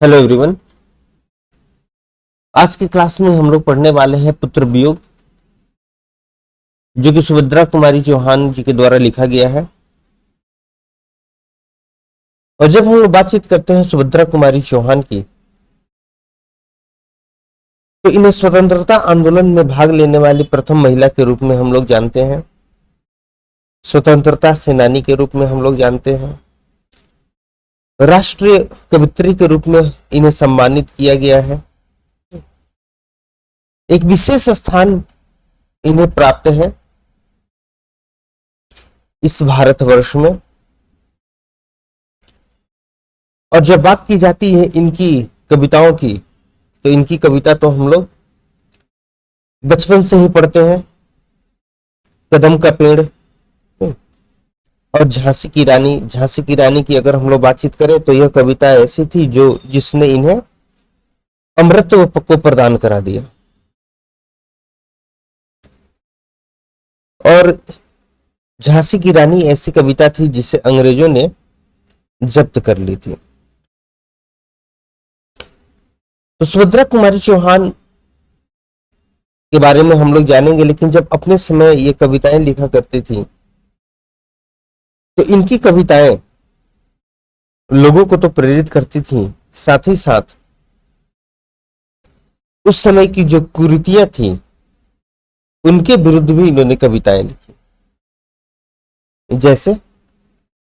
Hello everyone. आज की class में हम लोग पढ़ने वाले हैं पुत्र वियोग, जो कि सुभद्रा कुमारी चौहान जी के द्वारा लिखा गया है। और जब हम लोग बातचीत करते हैं सुभद्रा कुमारी चौहान की, तो इन्हें स्वतंत्रता आंदोलन में भाग लेने वाली प्रथम महिला के रूप में हम लोग जानते हैं, स्वतंत्रता सेनानी के रूप में हम लोग जानते हैं, राष्ट्रीय कवित्री के रूप में इन्हें सम्मानित किया गया है। एक विशेष स्थान इन्हें प्राप्त है इस भारतवर्ष में। और जब बात की जाती है इनकी कविताओं की, तो इनकी कविता तो हम लोग बचपन से ही पढ़ते हैं। कदम का पेड़ और झांसी की रानी की अगर हम लोग बातचीत करें, तो यह कविता ऐसी थी जिसने इन्हें अमृतत्व को प्रदान करा दिया। और झांसी की रानी ऐसी कविता थी जिसे अंग्रेजों ने जब्त कर ली थी। तो सुभद्रा कुमारी चौहान के बारे में हम लोग जानेंगे, लेकिन जब अपने समय ये कविताएं लिखा करती थी, तो इनकी कविताएं लोगों को तो प्रेरित करती थी, साथ ही साथ उस समय की जो कुरीतियां थी उनके विरुद्ध भी इन्होंने कविताएं लिखी, जैसे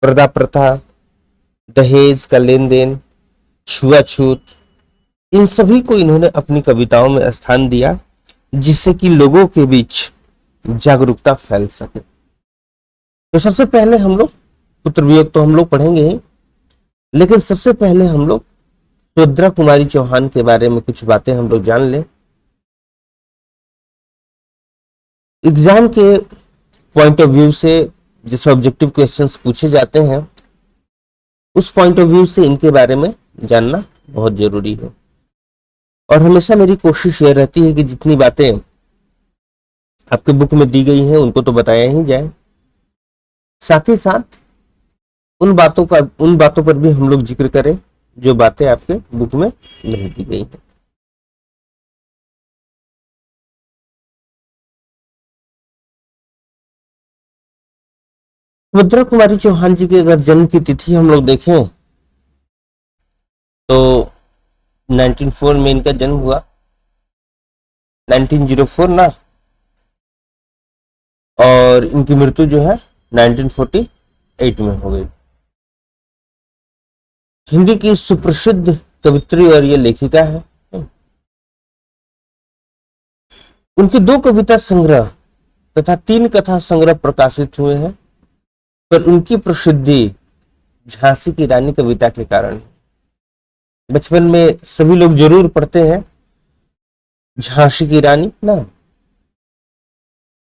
पर्दा प्रथा, दहेज का लेन देन, छुआछूत, इन सभी को इन्होंने अपनी कविताओं में स्थान दिया, जिससे कि लोगों के बीच जागरूकता फैल सके। तो सबसे पहले हम लोग पुत्र वियोग तो हम लोग पढ़ेंगे ही, लेकिन सबसे पहले हम लोग सुभद्रा कुमारी चौहान के बारे में कुछ बातें हम लोग जान लें। एग्जाम के पॉइंट ऑफ व्यू से जैसे ऑब्जेक्टिव क्वेश्चंस पूछे जाते हैं, उस पॉइंट ऑफ व्यू से इनके बारे में जानना बहुत जरूरी है। और हमेशा मेरी कोशिश ये रहती है कि जितनी बातें आपके बुक में दी गई हैं उनको तो बताया ही जाए, साथ ही साथ उन बातों पर भी हम लोग जिक्र करें जो बातें आपके बुक में नहीं दी गई हैं। सुभद्रा कुमारी चौहान जी के अगर जन्म की तिथि हम लोग देखें, तो 1904 में इनका जन्म हुआ, 1904 ना, और इनकी मृत्यु जो है 1948 में हो गई। हिंदी की सुप्रसिद्ध कवित्री और ये लेखिका है। उनके 2 कविता संग्रह तथा 3 कथा संग्रह प्रकाशित हुए हैं, पर उनकी प्रसिद्धि झांसी की रानी कविता के कारण है। बचपन में सभी लोग जरूर पढ़ते हैं झांसी की रानी ना,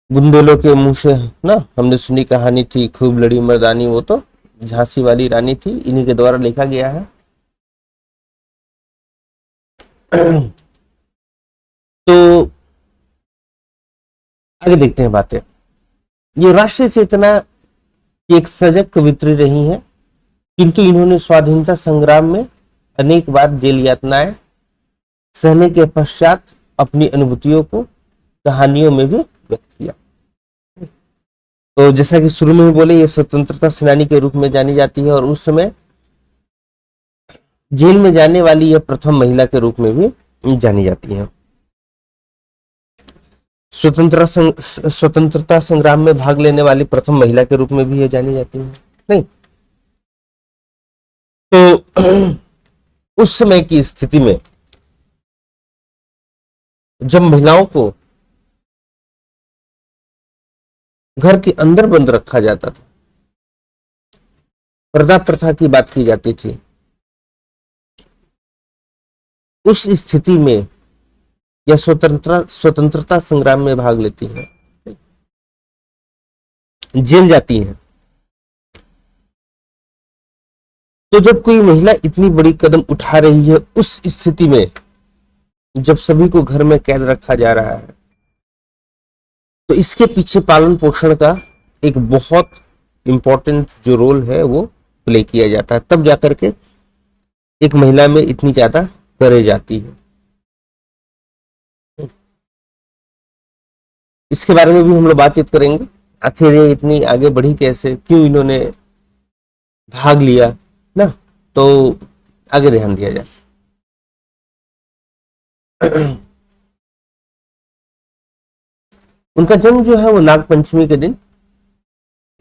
बुंदेलों के मुंह से ना हमने सुनी कहानी थी, खूब लड़ी मर्दानी, वो तो झांसी वाली रानी थी, इन्हीं के द्वारा लिखा गया है। तो आगे देखते हैं बातें। ये राष्ट्रीय चेतना की एक सजग कवित्री रही हैं, किंतु इन्होंने स्वाधीनता संग्राम में अनेक बार जेल यातनाएं सहने के पश्चात अपनी अनुभूतियों को कहानियों में भी व्यक्त किया। तो जैसा कि शुरू में ही बोले, ये स्वतंत्रता सेनानी के रूप में जानी जाती है, और उस समय जेल में जाने वाली यह प्रथम महिला के रूप में भी जानी जाती है। स्वतंत्रता संग्राम में भाग लेने वाली प्रथम महिला के रूप में भी यह जानी जाती है। नहीं तो उस समय की स्थिति में जब महिलाओं को घर के अंदर बंद रखा जाता था, पर्दा प्रथा की बात की जाती थी, उस स्थिति में यह स्वतंत्रता संग्राम में भाग लेती हैं, जेल जाती हैं। तो जब कोई महिला इतनी बड़ी कदम उठा रही है, उस स्थिति में जब सभी को घर में कैद रखा जा रहा है, तो इसके पीछे पालन पोषण का एक बहुत इंपॉर्टेंट जो रोल है वो प्ले किया जाता है। तब जाकर के एक महिला में इतनी ज्यादा करे जाती है। इसके बारे में भी हम लोग बातचीत करेंगे, आखिर ये इतनी आगे बढ़ी कैसे, क्यों इन्होंने भाग लिया ना, तो आगे ध्यान दिया जाए। उनका जन्म जो है वो नाग पंचमी के दिन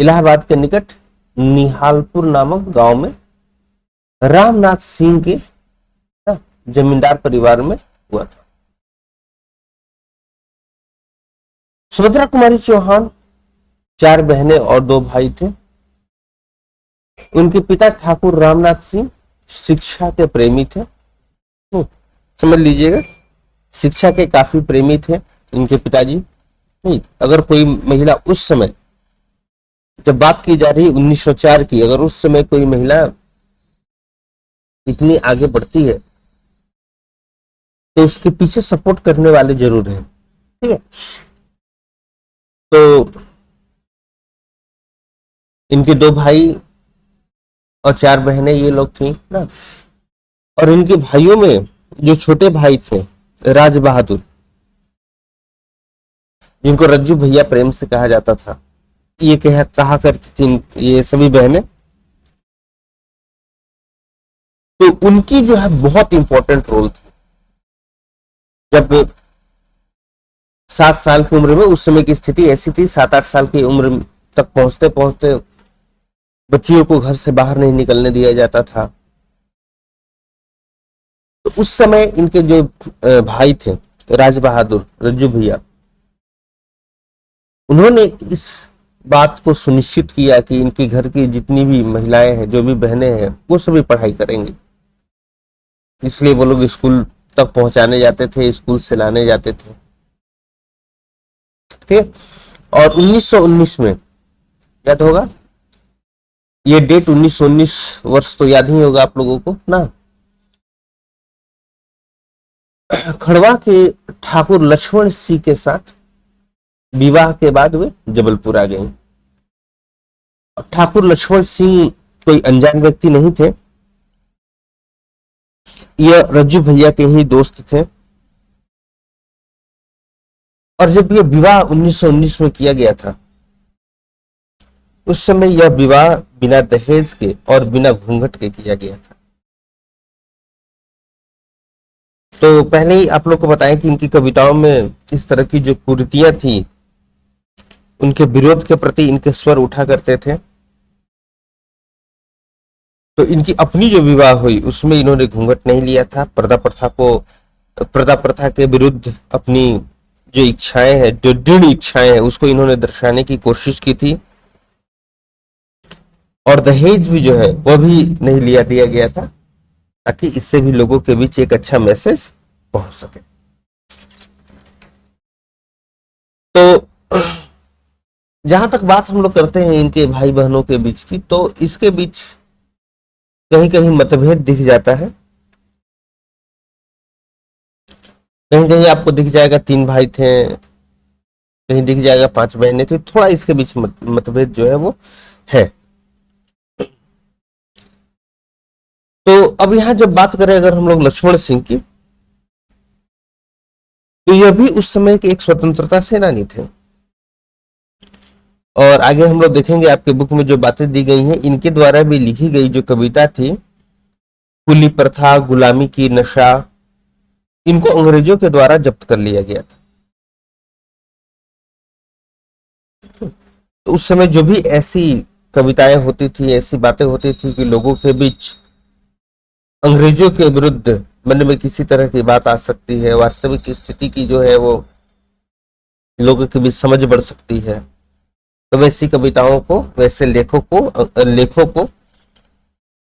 इलाहाबाद के निकट निहालपुर नामक गांव में रामनाथ सिंह के जमींदार परिवार में हुआ था। सुभद्रा कुमारी चौहान 4 बहनें और 2 भाई थे। उनके पिता ठाकुर रामनाथ सिंह शिक्षा के प्रेमी थे। समझ लीजिएगा, शिक्षा के काफी प्रेमी थे इनके पिताजी। नहीं, अगर कोई महिला उस समय, जब बात की जा रही है 1904 की, अगर उस समय कोई महिला इतनी आगे बढ़ती है तो उसके पीछे सपोर्ट करने वाले जरूर हैं। ठीक है, तो इनके 2 भाई और 4 बहनें ये लोग थी ना। और इनके भाइयों में जो छोटे भाई थे राज बहादुर, जिनको रज्जू भैया प्रेम से कहा जाता था, ये कहा करती थी ये सभी बहनें। तो उनकी जो है बहुत इंपॉर्टेंट रोल थी। जब 7 साल की उम्र में, उस समय की स्थिति ऐसी थी, 7-8 साल की उम्र तक पहुंचते पहुंचते बच्चियों को घर से बाहर नहीं निकलने दिया जाता था। तो उस समय इनके जो भाई थे राज बहादुर, रज्जू भैया, उन्होंने इस बात को सुनिश्चित किया कि इनके घर की जितनी भी महिलाएं हैं, जो भी बहनें हैं, वो सभी पढ़ाई करेंगी। इसलिए वो लोग स्कूल तक पहुंचाने जाते थे, स्कूल से लाने जाते थे। ठीक। और 1919 में, याद होगा ये डेट, 1919 वर्ष तो याद ही होगा आप लोगों को ना। खड़वा के ठाकुर लक्ष्मण सिंह के साथ विवाह के बाद वे जबलपुर आ गए। ठाकुर लक्ष्मण सिंह कोई अनजान व्यक्ति नहीं थे, यह रज्जू भैया के ही दोस्त थे। और जब यह विवाह 1919 में किया गया था, उस समय यह विवाह बिना दहेज के और बिना घूंघट के किया गया था। तो पहले ही आप लोग को बताएं कि इनकी कविताओं में इस तरह की जो कुरीतियां थी, उनके विरोध के प्रति इनके स्वर उठा करते थे। तो इनकी अपनी जो विवाह हुई उसमें इन्होंने घूंघट नहीं लिया था। पर्दा प्रथा के विरुद्ध अपनी जो इच्छाएं हैं, जो दृढ़ इच्छाएं हैं, उसको इन्होंने दर्शाने की कोशिश की थी। और दहेज भी जो है वह भी नहीं लिया दिया गया था, ताकि इससे भी लोगों के बीच एक अच्छा मैसेज पहुंच सके। तो जहां तक बात हम लोग करते हैं इनके भाई बहनों के बीच की, तो इसके बीच कहीं कहीं मतभेद दिख जाता है। कहीं कहीं आपको दिख जाएगा 3 भाई थे, कहीं दिख जाएगा 5 बहनें थी। थोड़ा इसके बीच मतभेद जो है वो है। तो अब यहां जब बात करें अगर हम लोग लक्ष्मण सिंह की, तो यह भी उस समय के एक स्वतंत्रता सेनानी थे। और आगे हम लोग देखेंगे आपके बुक में जो बातें दी गई हैं, इनके द्वारा भी लिखी गई जो कविता थी, कुली प्रथा, गुलामी की नशा, इनको अंग्रेजों के द्वारा जब्त कर लिया गया था। तो उस समय जो भी ऐसी कविताएं होती थी, ऐसी बातें होती थी कि लोगों के बीच अंग्रेजों के विरुद्ध मन में किसी तरह की बात आ सकती है, वास्तविक स्थिति की जो है वो लोगों के बीच समझ बढ़ सकती है, तो वैसी कविताओं को, वैसे लेखों को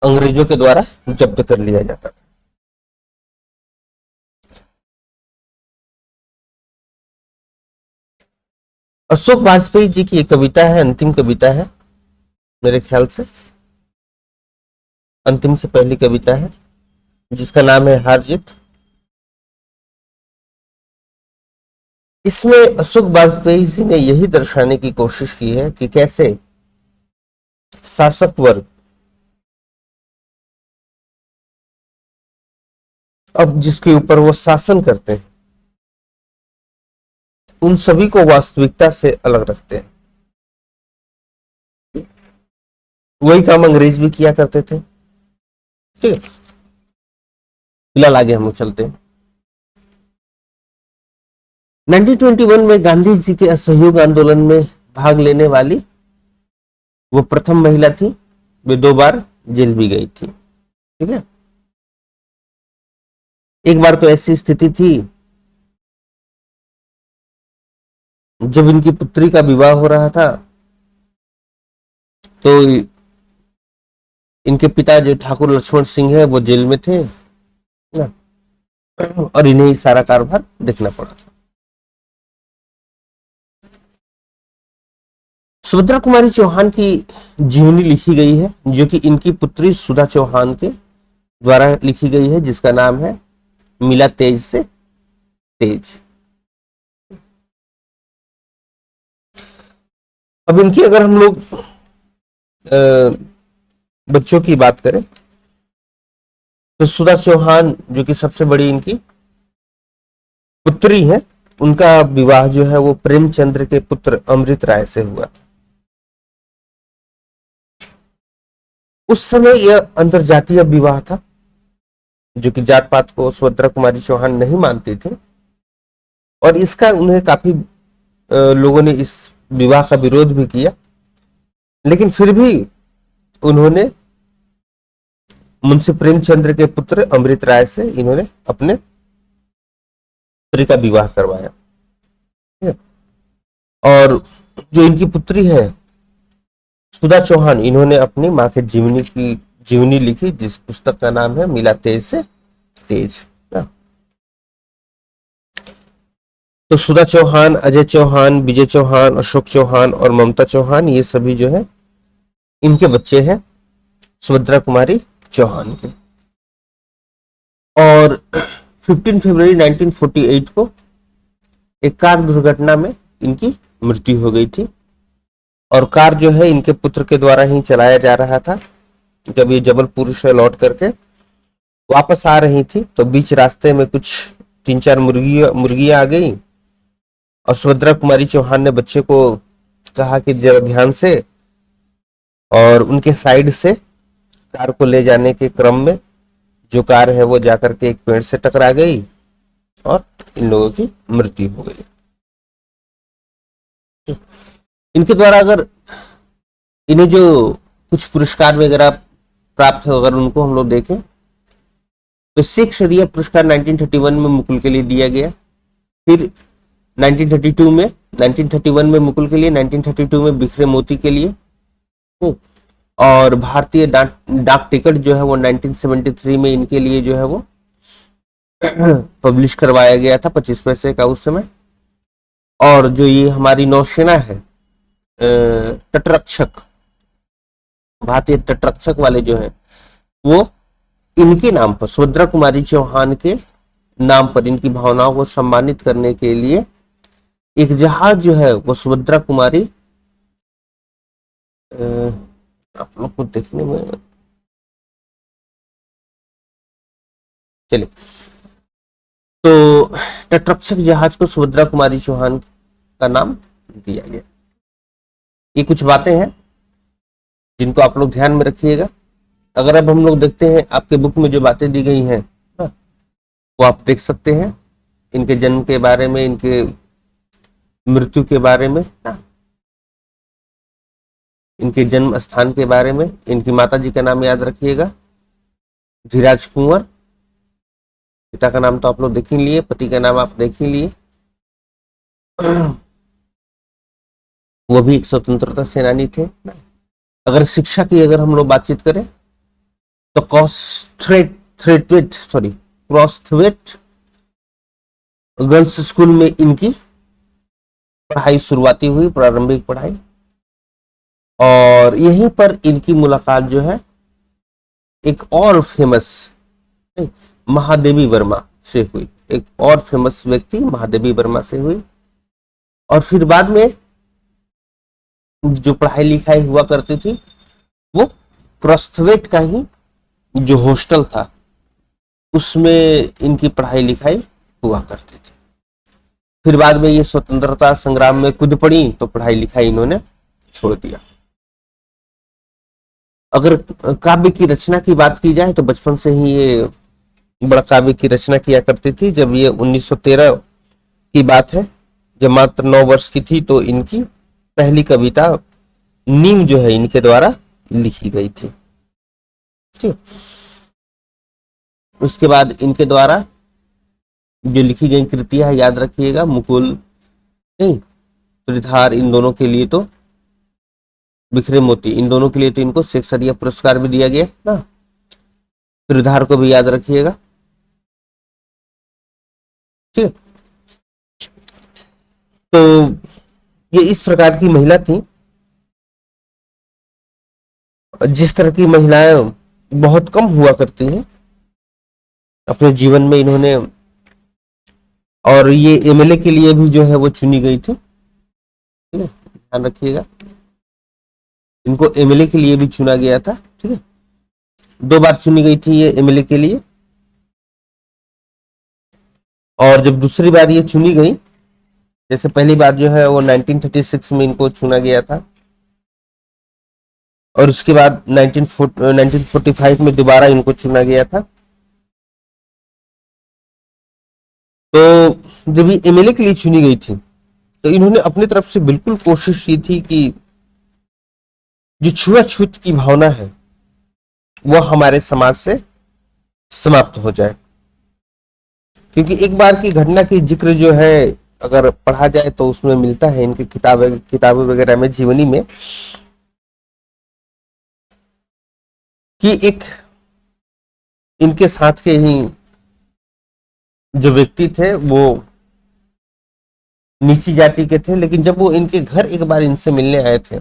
अंग्रेजों के द्वारा जब्त कर लिया जाता था। अशोक वाजपेयी जी की एक कविता है, अंतिम कविता है मेरे ख्याल से, अंतिम से पहली कविता है, जिसका नाम है हार जीत। इसमें अशोक वाजपेयी जी ने यही दर्शाने की कोशिश की है कि कैसे शासक वर्ग अब जिसके ऊपर वो शासन करते हैं उन सभी को वास्तविकता से अलग रखते हैं। वही काम अंग्रेज भी किया करते थे। ठीक है, फिलहाल आगे हम लोग चलते हैं। 1921 में गांधी जी के असहयोग आंदोलन में भाग लेने वाली वो प्रथम महिला थी। वे 2 बार जेल भी गई थी। ठीक है, एक बार तो ऐसी स्थिति थी जब इनकी पुत्री का विवाह हो रहा था, तो इनके पिता जो ठाकुर लक्ष्मण सिंह है वो जेल में थे ना, और इन्हें ही सारा कारोबार देखना पड़ा था। सुभद्रा कुमारी चौहान की जीवनी लिखी गई है, जो कि इनकी पुत्री सुधा चौहान के द्वारा लिखी गई है, जिसका नाम है मिला तेज से तेज। अब इनकी अगर हम लोग बच्चों की बात करें तो सुधा चौहान जो कि सबसे बड़ी इनकी पुत्री है, उनका विवाह जो है वो प्रेमचंद्र के पुत्र अमृत राय से हुआ था। उस समय यह अंतरजातीय विवाह था, जो कि जात पात को सुभद्रा कुमारी चौहान नहीं मानती थी, और इसका उन्हें काफी लोगों ने इस विवाह का विरोध भी किया, लेकिन फिर भी उन्होंने मुंशी प्रेमचंद्र के पुत्र अमृत राय से इन्होंने अपने पुत्री का विवाह करवाया। और जो इनकी पुत्री है सुधा चौहान, इन्होंने अपनी माँ के जीवनी लिखी, जिस पुस्तक का नाम है मिला तेज से तेज। तो सुधा चौहान, अजय चौहान, विजय चौहान, अशोक चौहान और ममता चौहान, ये सभी जो है इनके बच्चे हैं सुभद्रा कुमारी चौहान के। और 15 फरवरी 1948 को एक कार दुर्घटना में इनकी मृत्यु हो गई थी, और कार जो है इनके पुत्र के द्वारा ही चलाया जा रहा था। जब ये जबलपुर से लौट करके वापस आ रही थी तो बीच रास्ते में कुछ 3-4 मुर्गियां आ गई, और सुभद्रा कुमारी चौहान ने बच्चे को कहा कि जरा ध्यान से, और उनके साइड से कार को ले जाने के क्रम में जो कार है वो जाकर के एक पेड़ से टकरा गई और इन लोगों की मृत्यु हो गई। इनके द्वारा अगर इन्हें जो कुछ पुरस्कार वगैरह प्राप्त हो, अगर उनको हम लोग देखें तो सिख शरिया पुरस्कार 1931 में मुकुल के लिए दिया गया, फिर 1931 में मुकुल के लिए, 1932 में बिखरे मोती के लिए, और भारतीय डाक टिकट जो है वो 1973 में इनके लिए जो है वो पब्लिश करवाया गया था 25 पैसे का उस समय। और जो ये हमारी नौसेना है, तटरक्षक, भारतीय तटरक्षक वाले जो है, वो इनके नाम पर, सुभद्रा कुमारी चौहान के नाम पर, इनकी भावनाओं को सम्मानित करने के लिए एक जहाज जो है वो सुभद्रा कुमारी, आप लोग को देखने में चलिए, तो तटरक्षक जहाज को सुभद्रा कुमारी चौहान का नाम दिया गया। ये कुछ बातें हैं जिनको आप लोग ध्यान में रखिएगा। अगर अब हम लोग देखते हैं आपके बुक में जो बातें दी गई हैं ना, वो आप देख सकते हैं, इनके जन्म के बारे में, इनके मृत्यु के बारे में ना, इनके जन्म स्थान के बारे में। इनकी माता जी का नाम याद रखिएगा, धीराज कुंवर। पिता का नाम तो आप लोग देख ही लिए, पति का नाम आप देख ही लिए। वो भी एक स्वतंत्रता सेनानी थे ना। अगर शिक्षा की अगर हम लोग बातचीत करें तो क्रॉसथवेट गर्ल्स स्कूल में इनकी पढ़ाई शुरुआती हुई, प्रारंभिक पढ़ाई, और यहीं पर इनकी मुलाकात जो है एक और फेमस महादेवी वर्मा से हुई, एक और फेमस व्यक्ति महादेवी वर्मा से हुई। और फिर बाद में जो पढ़ाई लिखाई हुआ करती थी वो क्रॉसथवेट का ही जो हॉस्टल था उसमें इनकी पढ़ाई लिखाई हुआ करती थी। फिर बाद में ये स्वतंत्रता संग्राम में कूद पड़ी तो पढ़ाई लिखाई इन्होंने छोड़ दिया। अगर काव्य की रचना की बात की जाए तो बचपन से ही ये बड़ा काव्य की रचना किया करती थी। जब ये 1913 की बात है, जब मात्र 9 वर्ष की थी, तो इनकी पहली कविता नीम जो है इनके द्वारा लिखी गई थी। ठीक, उसके बाद इनके द्वारा जो लिखी गई कृतियां है, याद रखिएगा, मुकुल नहीं, त्रिधार, इन दोनों के लिए तो बिखरे मोती, इन दोनों के लिए तो इनको शेक्सपियर पुरस्कार भी दिया गया ना। त्रिधार को भी याद रखिएगा। ठीक, तो ये इस प्रकार की महिला थी। जिस तरह की महिलाएं बहुत कम हुआ करती हैं अपने जीवन में, इन्होंने, और ये एमएलए के लिए भी जो है वो चुनी गई थी। ठीक है, ध्यान रखिएगा, इनको एमएलए के लिए भी चुना गया था। ठीक है, 2 बार चुनी गई थी ये एमएलए के लिए, और जब दूसरी बार ये चुनी गई, जैसे पहली बार जो है वो 1936 में इनको चुना गया था, और उसके बाद 1945 में दोबारा इनको चुना गया था। तो जब ये एमएलए के लिए चुनी गई थी तो इन्होंने अपनी तरफ से बिल्कुल कोशिश की थी कि जो छुआछूत की भावना है वो हमारे समाज से समाप्त हो जाए। क्योंकि एक बार की घटना की जिक्र जो है अगर पढ़ा जाए तो उसमें मिलता है इनके किताबें वगैरह में, जीवनी में, कि एक इनके साथ के ही जो व्यक्ति थे वो नीची जाति के थे, लेकिन जब वो इनके घर एक बार इनसे मिलने आए थे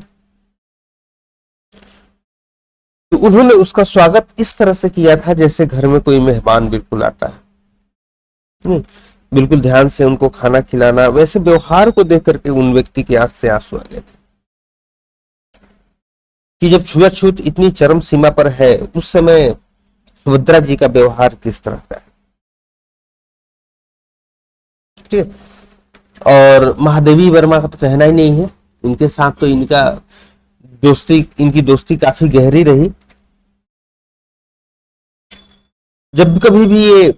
तो उन्होंने उसका स्वागत इस तरह से किया था जैसे घर में कोई मेहमान बिल्कुल आता है। बिल्कुल ध्यान से उनको खाना खिलाना, वैसे व्यवहार को देख करके उन व्यक्ति की आंख से आंसू आ गए थे कि जब छुआछूत इतनी चरम सीमा पर है, उस समय सुभद्रा जी का व्यवहार किस तरह का है। ठीक है, और महादेवी वर्मा का तो कहना ही नहीं है, इनके साथ तो इनकी दोस्ती काफी गहरी रही। जब कभी भी ये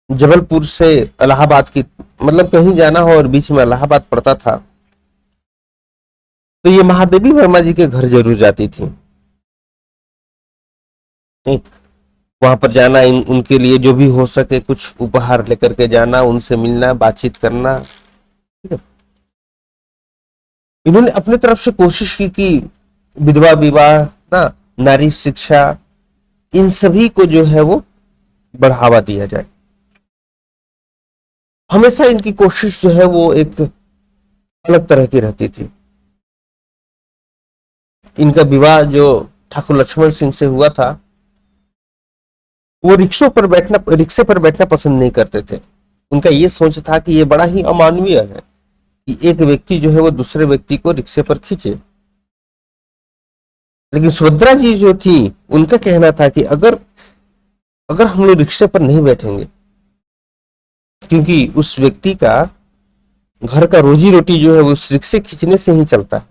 जबलपुर से इलाहाबाद की, मतलब कहीं जाना हो और बीच में इलाहाबाद पड़ता था, तो ये महादेवी वर्मा जी के घर जरूर जाती थी। वहां पर जाना, उनके लिए जो भी हो सके कुछ उपहार लेकर के जाना, उनसे मिलना, बातचीत करना। ठीक है, इन्होंने अपने तरफ से कोशिश की कि विधवा विवाह ना, नारी शिक्षा, इन सभी को जो है वो बढ़ावा दिया जाए। हमेशा इनकी कोशिश जो है वो एक अलग तरह की रहती थी। इनका विवाह जो ठाकुर लक्ष्मण सिंह से हुआ था, वो रिक्शे पर बैठना पसंद नहीं करते थे। उनका ये सोच था कि ये बड़ा ही अमानवीय है कि एक व्यक्ति जो है वो दूसरे व्यक्ति को रिक्शे पर खींचे। लेकिन सुभद्रा जी जो थी, उनका कहना था कि अगर हम लोग रिक्शे पर नहीं बैठेंगे, क्योंकि उस व्यक्ति का घर का रोजी रोटी जो है वो उस रिक्शे खींचने से ही चलता है,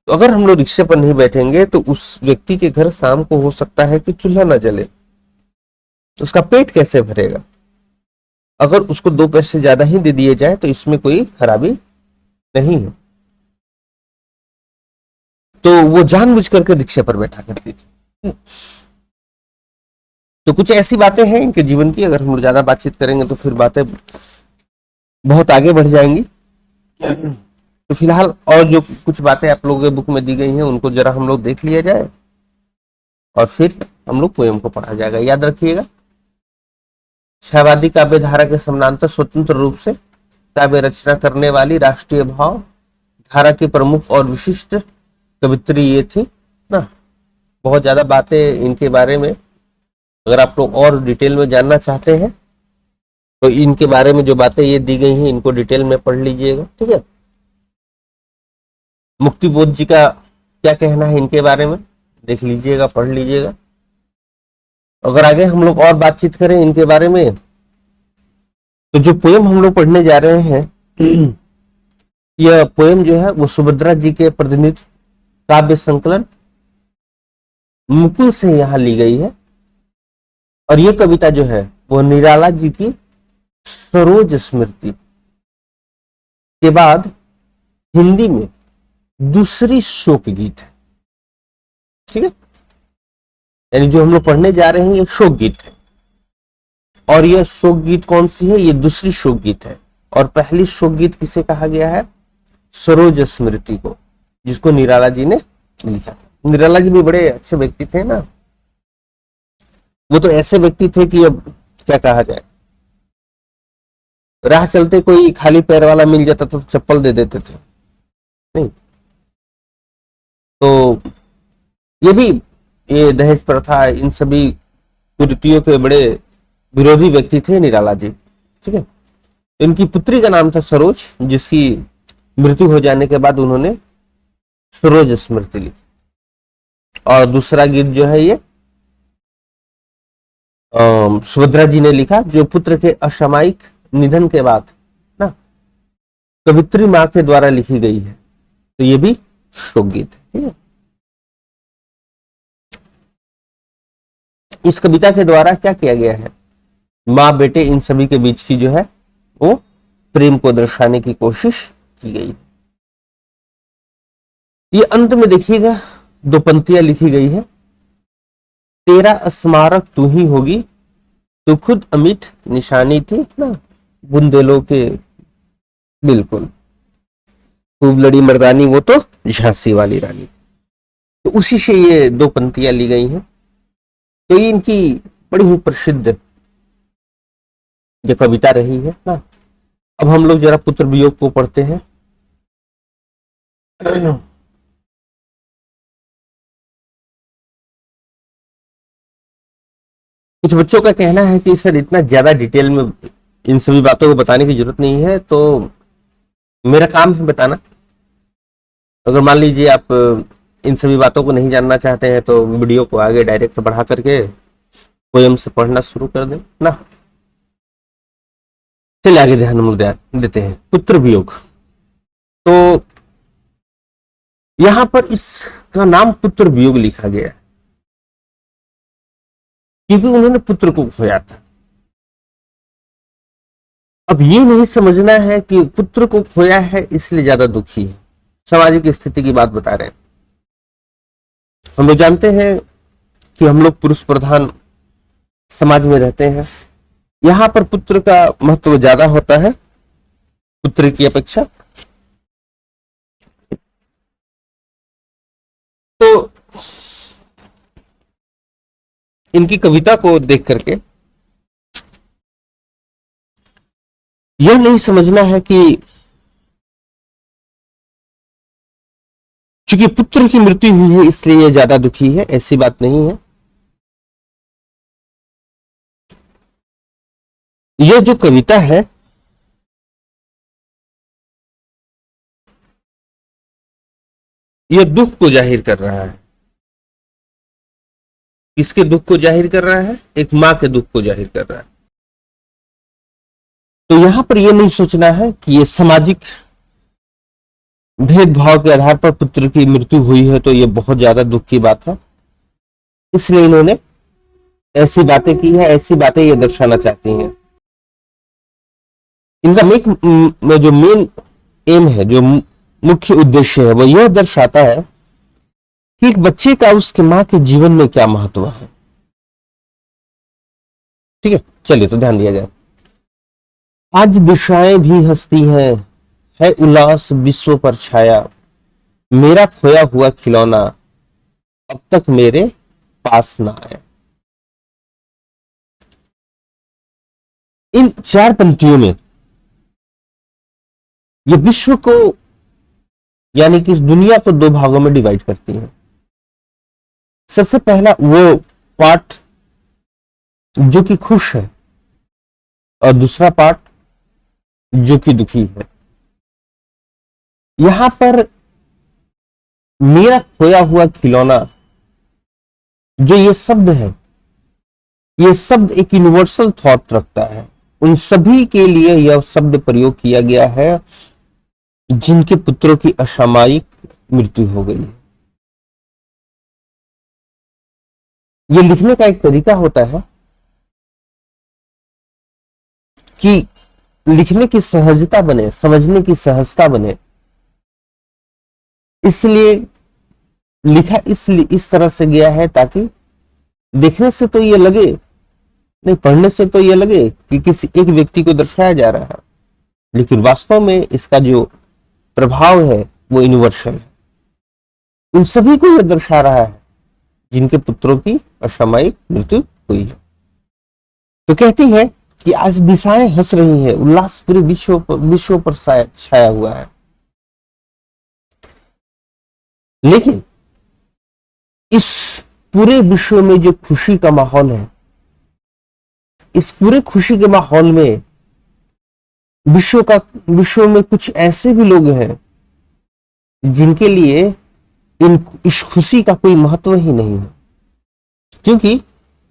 तो अगर हम लोग रिक्शे पर नहीं बैठेंगे तो उस व्यक्ति के घर शाम को हो सकता है कि चूल्हा ना जले, उसका पेट कैसे भरेगा। अगर उसको 2 पैसे ज्यादा ही दे दिए जाए तो इसमें कोई खराबी नहीं है। तो वो जानबूझ करके रिक्शे पर बैठा करती थी। तो कुछ ऐसी बातें हैं इनके जीवन की, अगर हम ज्यादा बातचीत करेंगे तो फिर बातें बहुत आगे बढ़ जाएंगी। तो फिलहाल और जो कुछ बातें आप लोगों के बुक में दी गई हैं उनको जरा हम लोग देख लिया जाए और फिर हम लोग पोएम को पढ़ा जाएगा। याद रखिएगा, छायावादी काव्य धारा के समानांतर स्वतंत्र रूप से काव्य रचना करने वाली राष्ट्रीय भाव धारा की प्रमुख और विशिष्ट कवित्री ये थी ना। बहुत ज्यादा बातें इनके बारे में अगर आप लोग और डिटेल में जानना चाहते हैं तो इनके बारे में जो बातें ये दी गई हैं इनको डिटेल में पढ़ लीजिएगा। ठीक है, मुक्तिबोध जी का क्या कहना है इनके बारे में देख लीजिएगा, पढ़ लीजिएगा। अगर आगे हम लोग और बातचीत करें इनके बारे में, तो जो पोयम हम लोग पढ़ने जा रहे हैं यह पोयम जो है वो सुभद्रा जी के प्रतिनिधि काव्य संकलन मुकुल से यहां ली गई है। और यह कविता जो है वो निराला जी की सरोज स्मृति के बाद हिंदी में दूसरी शोक गीत है। ठीक है, यानी जो हम लोग पढ़ने जा रहे हैं ये शोक गीत है। और यह शोक गीत कौन सी है? ये दूसरी शोक गीत है। और पहली शोक गीत किसे कहा गया है? सरोज स्मृति को, जिसको निराला जी ने लिखा था। निराला जी भी बड़े अच्छे व्यक्ति थे ना, वो तो ऐसे व्यक्ति थे कि अब क्या कहा जाए, राह चलते कोई खाली पैर वाला मिल जाता तो चप्पल दे देते थे। नहीं तो ये दहेज प्रथा, इन सभी कुरीतियों के बड़े विरोधी व्यक्ति थे निराला जी। ठीक है, इनकी पुत्री का नाम था सरोज, जिसकी मृत्यु हो जाने के बाद उन्होंने सरोज स्मृति लिखी। और दूसरा गीत जो है ये सुभद्रा जी ने लिखा, जो पुत्र के असामयिक निधन के बाद ना कवित्री मां के द्वारा लिखी गई है। तो ये भी शोक गीत है। ठीक है, इस कविता के द्वारा क्या किया गया है? माँ बेटे इन सभी के बीच की जो है वो प्रेम को दर्शाने की कोशिश की गई। ये अंत में देखिएगा 2 पंक्तियां लिखी गई है। तेरा स्मारक तू ही होगी, तू खुद अमिट निशानी थी ना बुंदेलों के, बिल्कुल खूब लड़ी मर्दानी वो तो झांसी वाली रानी। तो उसी से ये 2 पंक्तियां ली गई हैं। तो ये इनकी बड़ी ही प्रसिद्ध ये कविता रही है ना। अब हम लोग जरा पुत्र वियोग को पढ़ते हैं। कुछ बच्चों का कहना है कि सर इतना ज्यादा डिटेल में इन सभी बातों को बताने की जरूरत नहीं है, तो मेरा काम है बताना। अगर मान लीजिए आप इन सभी बातों को नहीं जानना चाहते हैं तो वीडियो को आगे डायरेक्ट बढ़ा करके पोयम से पढ़ना शुरू कर दें ना। चलिए आगे ध्यान हम ध्यान देते हैं। पुत्र वियोग, तो यहां पर इसका नाम पुत्र वियोग लिखा गया है क्योंकि उन्होंने पुत्र को खोया था। अब ये नहीं समझना है कि पुत्र को खोया है इसलिए ज्यादा दुखी है। सामाजिक स्थिति की बात बता रहे हैं। हम लोग जानते हैं कि हम लोग पुरुष प्रधान समाज में रहते हैं। यहां पर पुत्र का महत्व ज्यादा होता है पुत्री की अपेक्षा। तो इनकी कविता को देख करके यह नहीं समझना है कि चूंकि पुत्र की मृत्यु हुई है इसलिए यह ज्यादा दुखी है, ऐसी बात नहीं है। यह जो कविता है यह दुख को जाहिर कर रहा है। किसके दुख को जाहिर कर रहा है? एक मां के दुख को जाहिर कर रहा है। तो यहां पर यह नहीं सोचना है कि यह सामाजिक भेदभाव के आधार पर पुत्र की मृत्यु हुई है तो यह बहुत ज्यादा दुख की बात है, इसलिए इन्होंने ऐसी बातें की है। ऐसी बातें ये दर्शाना चाहती हैं। इनका जो मेन एम है, जो मुख्य उद्देश्य है, वो यह दर्शाता है कि एक बच्चे का उसके मां के जीवन में क्या महत्व है। ठीक है, चलिए तो ध्यान दिया जाए। आज दिशाएं भी हंसती हैं, है उल्लास विश्व पर छाया, मेरा खोया हुआ खिलौना अब तक मेरे पास ना आया। इन 4 पंक्तियों में ये विश्व को यानी कि इस दुनिया को 2 भागों में डिवाइड करती है। सबसे पहला वो पार्ट जो कि खुश है और दूसरा पार्ट जो कि दुखी है। यहां पर मेरा खोया हुआ खिलौना, जो ये शब्द है ये शब्द एक यूनिवर्सल थॉट रखता है। उन सभी के लिए यह शब्द प्रयोग किया गया है जिनके पुत्रों की असामयिक मृत्यु हो गई। ये लिखने का एक तरीका होता है कि लिखने की सहजता बने, समझने की सहजता बने, इसलिए लिखा इस तरह से गया है ताकि देखने से तो ये लगे, नहीं पढ़ने से तो ये लगे कि किसी एक व्यक्ति को दर्शाया जा रहा है, लेकिन वास्तव में इसका जो प्रभाव है वो यूनिवर्सल है। उन सभी को यह दर्शा रहा है जिनके पुत्रों की असामयिक मृत्यु हुई है। तो कहती है कि आज दिशाएं हंस रही हैं, उल्लास पूरे विश्व पर छाया हुआ है। लेकिन इस पूरे विश्व में जो खुशी का माहौल है, इस पूरे खुशी के माहौल में विश्व में कुछ ऐसे भी लोग हैं जिनके लिए इस खुशी का कोई महत्व ही नहीं है, क्योंकि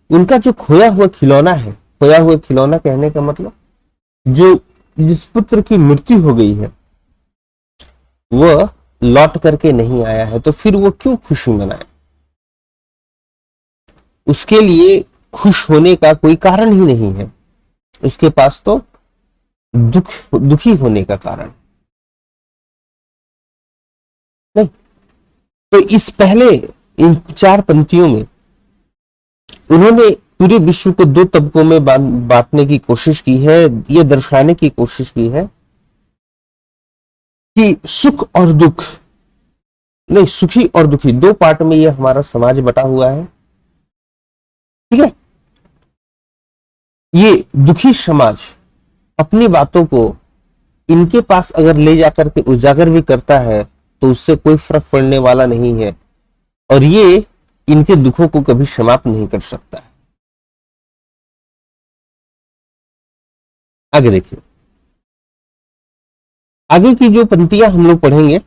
उनका जो खोया हुआ खिलौना है, खोया हुआ खिलौना कहने का मतलब जिस पुत्र की मृत्यु हो गई है वह लौट करके नहीं आया है, तो फिर वो क्यों खुशी मनाए? उसके लिए खुश होने का कोई कारण ही नहीं है, उसके पास तो दुखी होने का कारण नहीं। तो इस पहले इन 4 पंक्तियों में उन्होंने पूरे विश्व को 2 तबकों में बांटने की कोशिश की है। यह दर्शाने की कोशिश की है कि सुख और दुख नहीं, सुखी और दुखी 2 पार्ट में यह हमारा समाज बटा हुआ है। ठीक है, ये दुखी समाज अपनी बातों को इनके पास अगर ले जाकर के उजागर भी करता है तो उससे कोई फर्क पड़ने वाला नहीं है, और ये इनके दुखों को कभी समाप्त नहीं कर सकता है। आगे देखिए, आगे की जो पंक्तियां हम लोग पढ़ेंगे,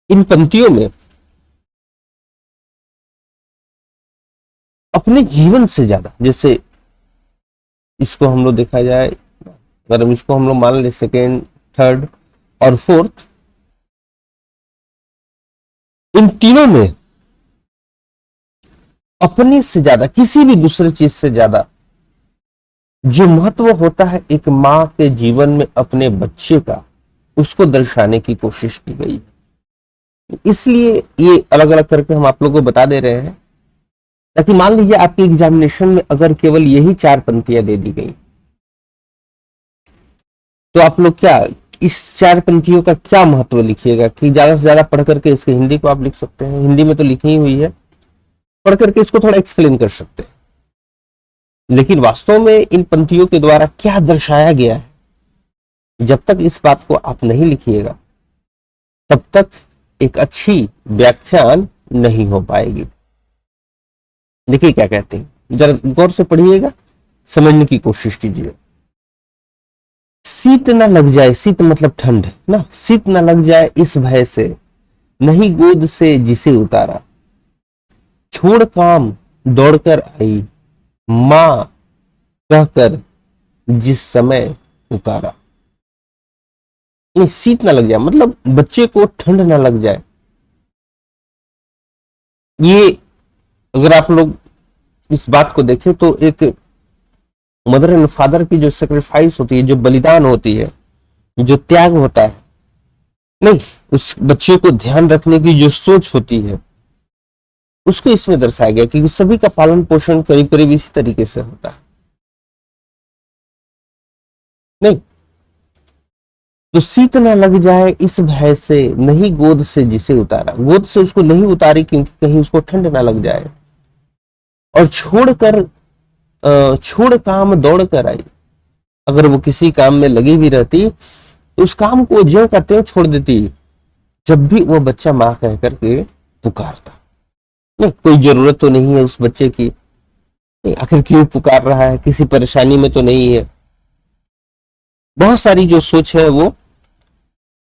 इन पंक्तियों में अपने जीवन से ज्यादा, जैसे इसको हम लोग देखा जाए, अगर इसको हम लोग मान ले 2nd, 3rd और 4th, इन तीनों में अपने से ज्यादा, किसी भी दूसरे चीज से ज्यादा जो महत्व होता है एक मां के जीवन में अपने बच्चे का, उसको दर्शाने की कोशिश की गई। इसलिए ये अलग अलग करके हम आप लोगों को बता दे रहे हैं, ताकि मान लीजिए आपके एग्जामिनेशन में अगर केवल यही 4 पंक्तियां दे दी गई तो आप लोग क्या इस 4 पंक्तियों का क्या महत्व लिखिएगा? कि ज्यादा से ज्यादा पढ़ करके इसके हिंदी को आप लिख सकते हैं, हिंदी में तो लिखी ही हुई है, पढ़ करके इसको थोड़ा एक्सप्लेन कर सकते हैं, लेकिन वास्तव में इन पंक्तियों के द्वारा क्या दर्शाया गया है, जब तक इस बात को आप नहीं लिखिएगा तब तक एक अच्छी व्याख्यान नहीं हो पाएगी। देखिए क्या कहते हैं, जरा गौर से पढ़िएगा, समझने की कोशिश कीजिए। शीत न लग जाए, शीत मतलब ठंड ना, शीत न लग जाए इस भय से, नहीं गोद से जिसे उतारा, छोड़ काम दौड़कर आई, मां कहकर जिस समय पुकारा। ये शीत ना लग जाए मतलब बच्चे को ठंड ना लग जाए। ये अगर आप लोग इस बात को देखें तो एक मदर एंड फादर की जो सेक्रीफाइस होती है, जो बलिदान होती है, जो त्याग होता है, नहीं, उस बच्चे को ध्यान रखने की जो सोच होती है, उसको इसमें दर्शाया गया, क्योंकि सभी का पालन पोषण करीब करीब इसी तरीके से होता है। नहीं तो शीत ना लग जाए इस भय से, नहीं गोद से जिसे उतारा, गोद से उसको नहीं उतारी क्योंकि कहीं उसको ठंड ना लग जाए, और छोड़ काम दौड़ कर आई। अगर वो किसी काम में लगी भी रहती तो उस काम को ज्यों का त्यों छोड़ देती जब भी वो बच्चा मां कह करके पुकारता। नहीं, कोई जरूरत तो नहीं है उस बच्चे की, आखिर क्यों पुकार रहा है, किसी परेशानी में तो नहीं है। बहुत सारी जो सोच है वो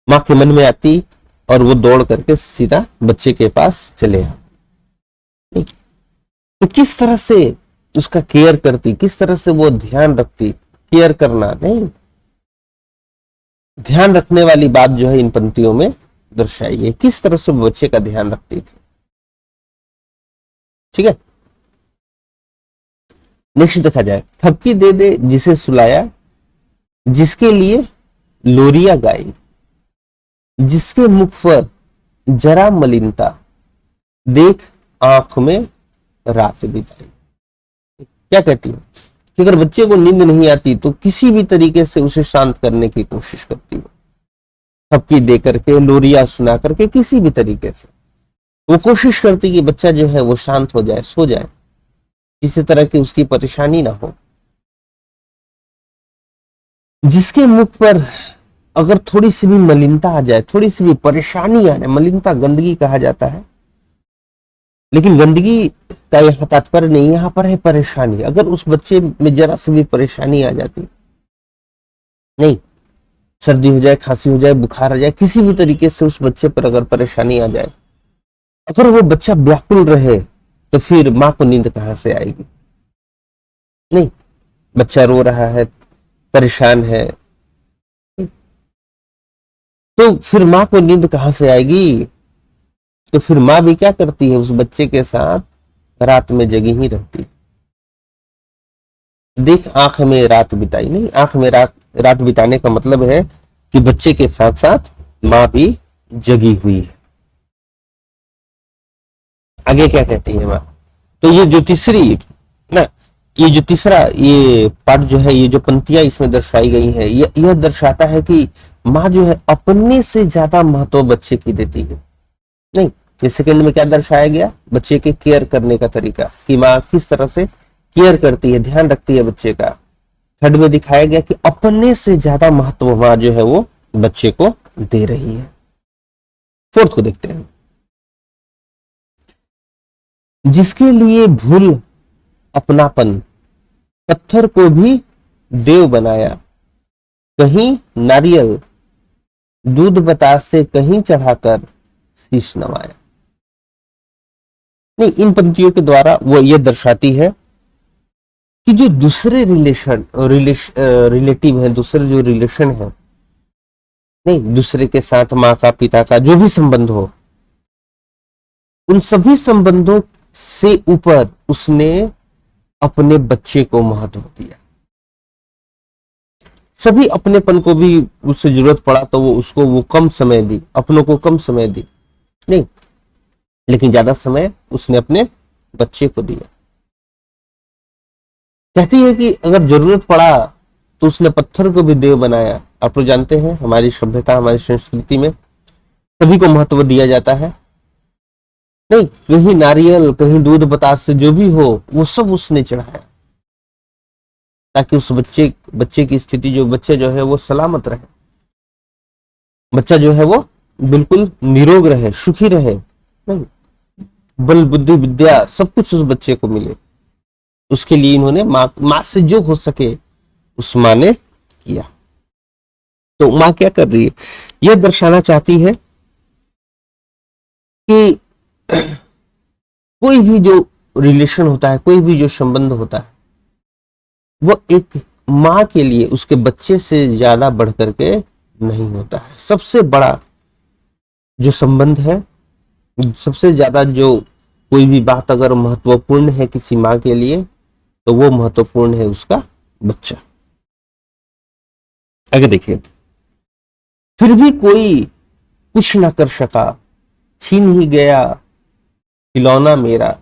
मां के मन में आती और वो दौड़ करके सीधा बच्चे के पास चले आते। तो किस तरह से उसका केयर करती, किस तरह से वो ध्यान रखती, केयर करना नहीं, ध्यान रखने वाली बात जो है इन पंक्तियों में दर्शाई है, किस तरह से वो बच्चे का ध्यान रखती थी। ठीक है, नेक्स्ट देखा जाए, थपकी दे दे जिसे सुलाया, जिसके लिए लोरिया गाई, जिसके मुख पर जरा मलिनता, देख आंख में रात बिताई। क्या कहती है कि अगर बच्चे को नींद नहीं आती तो किसी भी तरीके से उसे शांत करने की कोशिश करती हो, थपकी दे करके, लोरिया सुना करके, किसी भी तरीके से वो कोशिश करती कि बच्चा जो है वो शांत हो जाए, सो जाए, किसी तरह की उसकी परेशानी ना हो। जिसके मुख पर अगर थोड़ी सी भी मलिनता आ जाए, थोड़ी सी भी परेशानी आ जाए, मलिनता गंदगी कहा जाता है, लेकिन गंदगी का यहाँ तात्पर्य नहीं, यहाँ पर है परेशानी। अगर उस बच्चे में जरा सी भी परेशानी आ जाती, नहीं, सर्दी हो जाए, खांसी हो जाए, बुखार आ जाए, किसी भी तरीके से उस बच्चे पर अगर परेशानी आ जाए, अगर वो बच्चा व्याकुल रहे, तो फिर मां को नींद कहां से आएगी। नहीं, बच्चा रो रहा है, परेशान है, तो फिर मां को नींद कहां से आएगी। तो फिर मां भी क्या करती है, उस बच्चे के साथ रात में जगी ही रहती। देख आंख में रात बिताई, नहीं, आंख में रात बिताने का मतलब है कि बच्चे के साथ साथ मां भी जगी हुई है। आगे क्या कहती है मां, तो ये जो तीसरी ना, ये जो तीसरा ये पार्ट जो है, ये जो पंक्तियां इसमें दर्शाई गई है, यह दर्शाता है कि माँ जो है अपने से ज्यादा महत्व बच्चे की देती है। नहीं, ये सेकंड में क्या दर्शाया गया, बच्चे के केयर करने का तरीका, कि माँ किस तरह से केयर करती है, ध्यान रखती है बच्चे का। थर्ड में दिखाया गया कि अपने से ज्यादा महत्व माँ जो है वो बच्चे को दे रही है। फोर्थ को देखते हैं, जिसके लिए भूल अपनापन, पत्थर को भी देव बनाया, कहीं नारियल दूध बतास से कहीं चढ़ाकर शीश नवाया। नहीं, इन पंक्तियों के द्वारा वो ये दर्शाती है कि जो दूसरे रिलेटिव है, दूसरे जो रिलेशन है, नहीं, दूसरे के साथ माँ का, पिता का जो भी संबंध हो, उन सभी संबंधों से ऊपर उसने अपने बच्चे को महत्व दिया। सभी अपनेपन को भी उससे जरूरत पड़ा तो वो उसको वो कम समय दी, अपनों को कम समय दी, नहीं, लेकिन ज्यादा समय उसने अपने बच्चे को दिया। कहती है कि अगर जरूरत पड़ा तो उसने पत्थर को भी देव बनाया। आप लोग जानते हैं हमारी सभ्यता, हमारी संस्कृति में सभी को महत्व दिया जाता है। नहीं, कहीं नारियल, कहीं दूध बतास से जो भी हो वो सब उसने चढ़ाया, ताकि उस बच्चे की स्थिति, जो बच्चे जो है वो सलामत रहे, बच्चा जो है वो बिल्कुल निरोग रहे, सुखी रहे, नहीं, बल बुद्धि विद्या सब कुछ उस बच्चे को मिले। उसके लिए इन्होंने माँ से जो हो सके उस माँ ने किया। तो माँ क्या कर रही है, यह दर्शाना चाहती है कि कोई भी जो रिलेशन होता है, कोई भी जो संबंध होता है, वो एक माँ के लिए उसके बच्चे से ज्यादा बढ़ करके नहीं होता है। सबसे बड़ा जो संबंध है, सबसे ज्यादा जो कोई भी बात अगर महत्वपूर्ण है किसी माँ के लिए, तो वो महत्वपूर्ण है उसका बच्चा। आगे देखिए, फिर भी कोई कुछ ना कर सका, छीन ही गया खिलौना मेरा,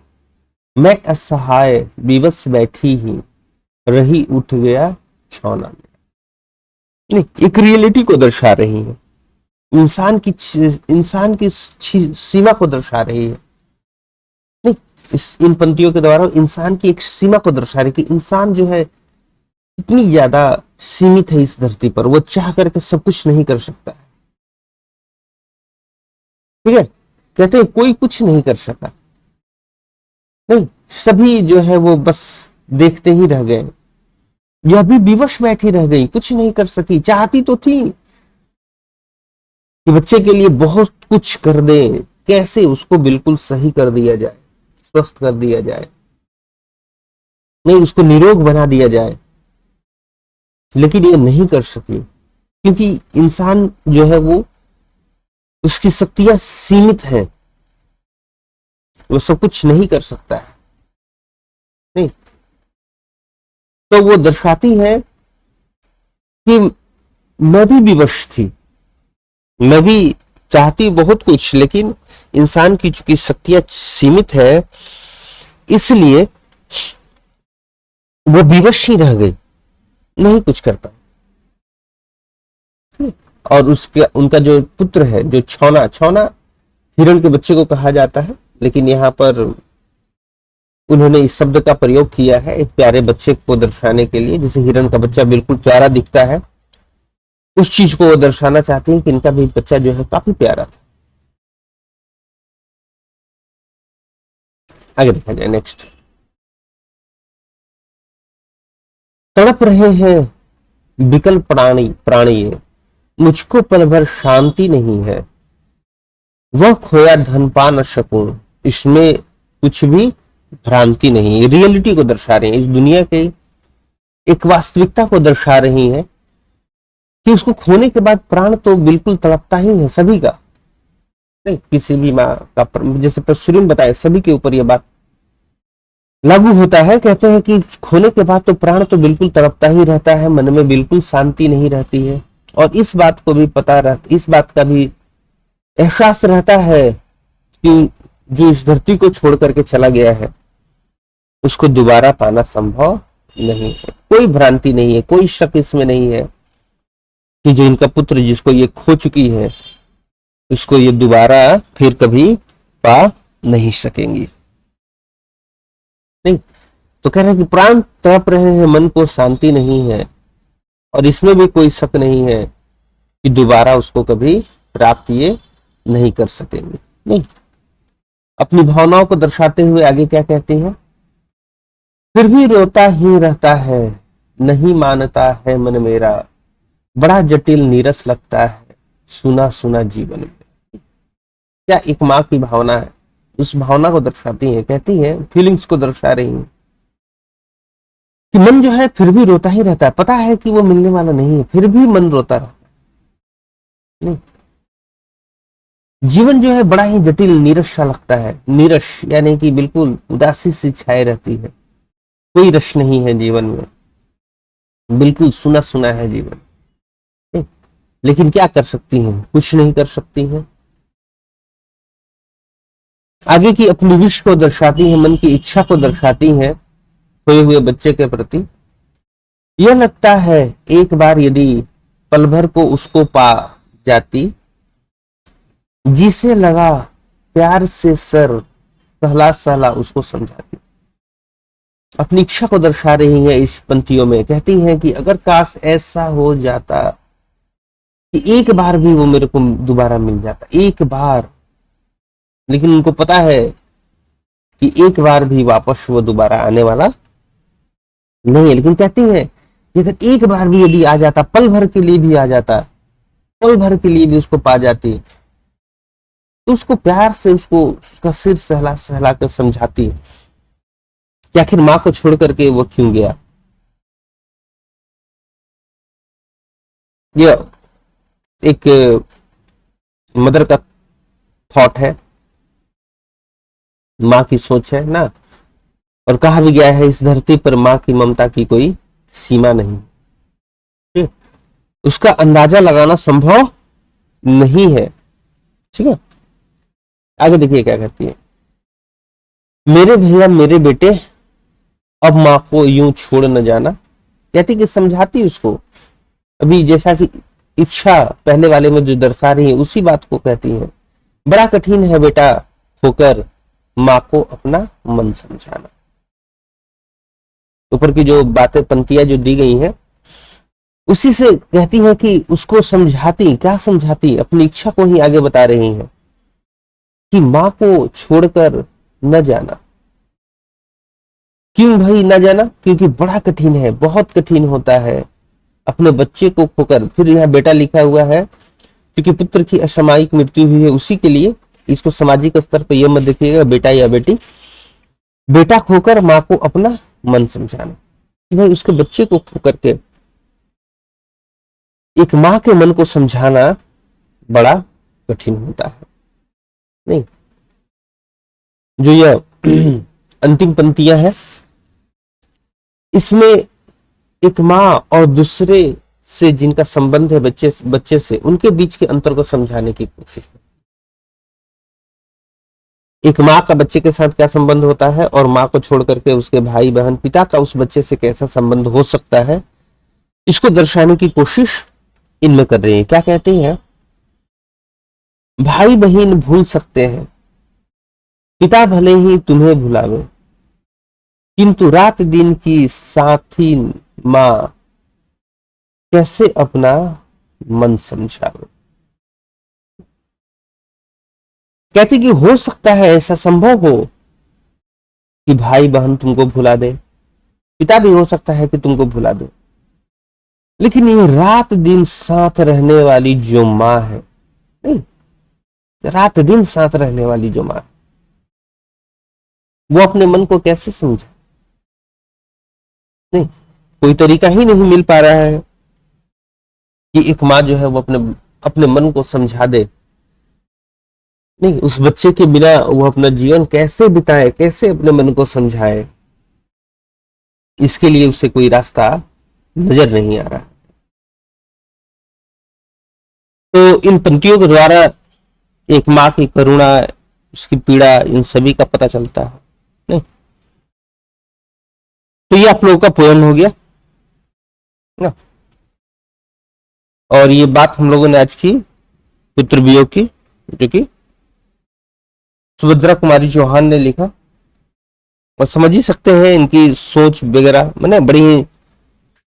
मैं असहाय विवश बैठी ही रही, उठ गया छौना मेरा। नहीं, एक रियलिटी को दर्शा रही है, इंसान की सीमा को दर्शा रही है। नहीं, इन पंक्तियों के द्वारा इंसान की एक सीमा को दर्शा रही है कि इंसान जो है इतनी ज्यादा सीमित है इस धरती पर, वो चाह करके सब कुछ नहीं कर सकता है। ठीक है, कहते हैं कोई कुछ नहीं कर सका, नहीं, सभी जो है वो बस देखते ही रह गए। यह भी विवश बैठी रह गई, कुछ नहीं कर सकी। चाहती तो थी कि बच्चे के लिए बहुत कुछ कर दे, कैसे उसको बिल्कुल सही कर दिया जाए, स्वस्थ कर दिया जाए, नहीं, उसको निरोग बना दिया जाए, लेकिन ये नहीं कर सकी, क्योंकि इंसान जो है वो, उसकी शक्तियां सीमित हैं, वो सब कुछ नहीं कर सकता है। नहीं, तो वो दर्शाती है कि मैं भी विवश थी, मैं भी चाहती बहुत कुछ, लेकिन इंसान की चूंकि शक्तियां सीमित है, इसलिए वो विवश ही रह गई, नहीं कुछ कर पाई। और उसके उनका जो पुत्र है, जो छौना, छौना हिरण के बच्चे को कहा जाता है, लेकिन यहाँ पर उन्होंने इस शब्द का प्रयोग किया है एक प्यारे बच्चे को दर्शाने के लिए। जैसे हिरण का बच्चा बिल्कुल प्यारा दिखता है, उस चीज को वो दर्शाना चाहते हैं कि इनका भी बच्चा जो है काफी प्यारा था। आगे देखा जाए, नेक्स्ट। तड़प रहे हैं विकल प्राणी प्राणी ये, मुझको पल भर शांति नहीं है, वह खोया धन पा न सकूं, इसमें कुछ भी भ्रांति नहीं। रियलिटी को दर्शा रहे हैं, इस दुनिया के एक वास्तविकता को दर्शा रही हैं कि उसको खोने के बाद प्राण तो बिल्कुल तड़पता ही है सभी का। नहीं, किसी भी माँ का, जैसे शुरू में बताया, सभी के ऊपर यह बात लागू होता है। कहते हैं कि खोने के बाद तो प्राण तो बिल्कुल तड़पता ही रहता है, मन में बिल्कुल शांति नहीं रहती है, और इस बात को भी पता रहता, इस बात का भी एहसास रहता है कि जो इस धरती को छोड़ करके चला गया है उसको दोबारा पाना संभव नहीं है। कोई भ्रांति नहीं है, कोई शक इसमें नहीं है कि जो इनका पुत्र जिसको ये खो चुकी है उसको ये दोबारा फिर कभी पा नहीं सकेंगी। नहीं, तो कह रहे हैं कि प्राण तड़प रहे हैं, मन को शांति नहीं है, और इसमें भी कोई शक नहीं है कि दोबारा उसको कभी प्राप्त ये नहीं कर सकेंगे। नहीं, अपनी भावनाओं को दर्शाते हुए आगे क्या कहती हैं, फिर भी रोता ही रहता है, नहीं मानता है मन मेरा, बड़ा जटिल नीरस लगता है, सुना सुना जीवन में। क्या एक माँ की भावना है, उस भावना को दर्शाती है, कहती है, फीलिंग्स को दर्शा रही है कि मन जो है फिर भी रोता ही रहता है, पता है कि वो मिलने वाला नहीं है, फिर भी मन रोता रहता है। नहीं, जीवन जो है बड़ा ही जटिल नीरस सा लगता है। नीरस यानी कि बिल्कुल उदासी सी छाए रहती है, कोई रस नहीं है जीवन में, बिल्कुल सुना सुना है जीवन। लेकिन क्या कर सकती हैं, कुछ नहीं कर सकती हैं। आगे की अपनी विश को दर्शाती हैं, मन की इच्छा को दर्शाती हैं खोए हुए बच्चे के प्रति। यह लगता है एक बार यदि पल भर को उसको पा जाती, जिसे लगा प्यार से सर सहला सहला उसको समझाती। अपनी इच्छा को दर्शा रही है इस पंक्तियों में, कहती हैं कि अगर काश ऐसा हो जाता कि एक बार भी वो मेरे को दोबारा मिल जाता, एक बार। लेकिन उनको पता है कि एक बार भी वापस वो दोबारा आने वाला नहीं है, लेकिन कहती है कि अगर एक बार भी यदि आ जाता, पल भर के लिए भी आ जाता, पल भर के लिए भी उसको पा जाती, तो उसको प्यार से उसका सिर सहला सहला कर समझाती कि आखिर मां को छोड़ करके वो क्यों गया। ये एक मदर का थॉट है, मां की सोच है ना। और कहा भी गया है, इस धरती पर मां की ममता की कोई सीमा नहीं, उसका अंदाजा लगाना संभव नहीं है। ठीक है, आगे देखिए क्या कहती है, मेरे भैया मेरे बेटे अब मां को यूं छोड़ न जाना। कहती कि समझाती उसको, अभी जैसा कि इच्छा पहले वाले में जो दर्शा रही है उसी बात को कहती है, बड़ा कठिन है बेटा होकर मां को अपना मन समझाना। ऊपर की जो बातें पंक्तियां जो दी गई हैं उसी से कहती है कि उसको समझाती, क्या समझाती, अपनी इच्छा को ही आगे बता रही हैं कि मां को छोड़कर न जाना। क्यों भाई न जाना, क्योंकि बड़ा कठिन है, बहुत कठिन होता है अपने बच्चे को खोकर। फिर यहाँ बेटा लिखा हुआ है, क्योंकि पुत्र की असामयिक मृत्यु हुई है उसी के लिए इसको सामाजिक स्तर पर यह मत देखिएगा बेटा या बेटी। बेटा खोकर मां को अपना मन समझाना कि भाई उसके बच्चे को खो करके एक माँ के मन को समझाना बड़ा कठिन होता है। नहीं, जो यह अंतिम पंक्तियां हैं इसमें एक माँ और दूसरे से जिनका संबंध है बच्चे से, उनके बीच के अंतर को समझाने की कोशिश है। एक माँ का बच्चे के साथ क्या संबंध होता है और माँ को छोड़ करके उसके भाई बहन पिता का उस बच्चे से कैसा संबंध हो सकता है, इसको दर्शाने की कोशिश इनमें कर रही है। क्या कहते हैं, भाई बहन भूल सकते हैं, पिता भले ही तुम्हें भुलावे, किंतु रात दिन की साथी माँ कैसे अपना मन समझावे। कहते कि हो सकता है, ऐसा संभव हो कि भाई बहन तुमको भुला दे, पिता भी हो सकता है कि तुमको भुला दे, लेकिन ये रात दिन साथ रहने वाली जो माँ है, नहीं, रात दिन साथ रहने वाली जो माँ, वो अपने मन को कैसे समझे। नहीं, कोई तरीका ही नहीं मिल पा रहा है कि एक माँ जो है वो अपने अपने मन को समझा दे। नहीं, उस बच्चे के बिना वो अपना जीवन कैसे बिताए, कैसे अपने मन को समझाए, इसके लिए उसे कोई रास्ता नजर नहीं आ रहा। तो इन पंक्तियों के द्वारा एक माँ की करुणा, उसकी पीड़ा, इन सभी का पता चलता है। नहीं, तो ये आप लोगों का पोयम हो गया ना। और ये बात हम लोगों ने आज की पुत्र वियोग की, जो कि सुभद्रा कुमारी चौहान ने लिखा। और समझ ही सकते हैं इनकी सोच वगैरह, मैंने बड़ी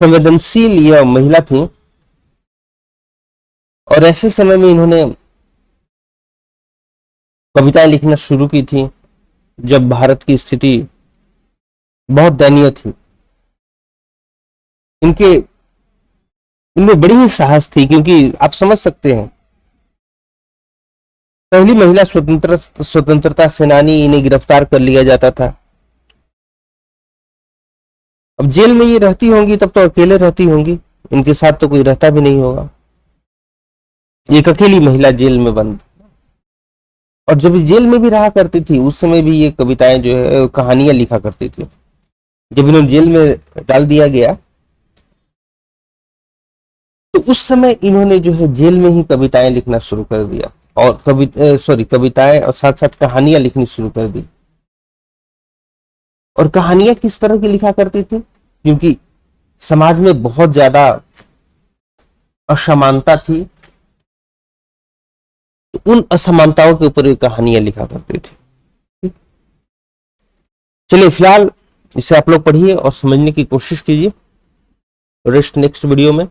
संवेदनशील यह महिला थी और ऐसे समय में इन्होंने कविताएं लिखना शुरू की थी जब भारत की स्थिति बहुत दयनीय थी। इनमें बड़ी ही साहस थी, क्योंकि आप समझ सकते हैं पहली महिला स्वतंत्रता सेनानी, इन्हें गिरफ्तार कर लिया जाता था। अब जेल में ये रहती होंगी तब तो अकेले रहती होंगी, इनके साथ तो कोई रहता भी नहीं होगा, एक अकेली महिला जेल में बंद। और जब जेल में भी रहा करती थी उस समय भी ये कविताएं जो है कहानियां लिखा करती थी। जब इन्हें जेल में डाल दिया गया तो उस समय इन्होंने जो है जेल में ही कविताएं लिखना शुरू कर दिया, और कविताएं और साथ साथ कहानियां लिखनी शुरू कर दी। और कहानियां किस तरह की लिखा करती थी, क्योंकि समाज में बहुत ज्यादा असमानता थी, तो उन असमानताओं के ऊपर कहानियां लिखा करती थी। चलिए फिलहाल इसे आप लोग पढ़िए और समझने की कोशिश कीजिए। रेस्ट नेक्स्ट वीडियो में।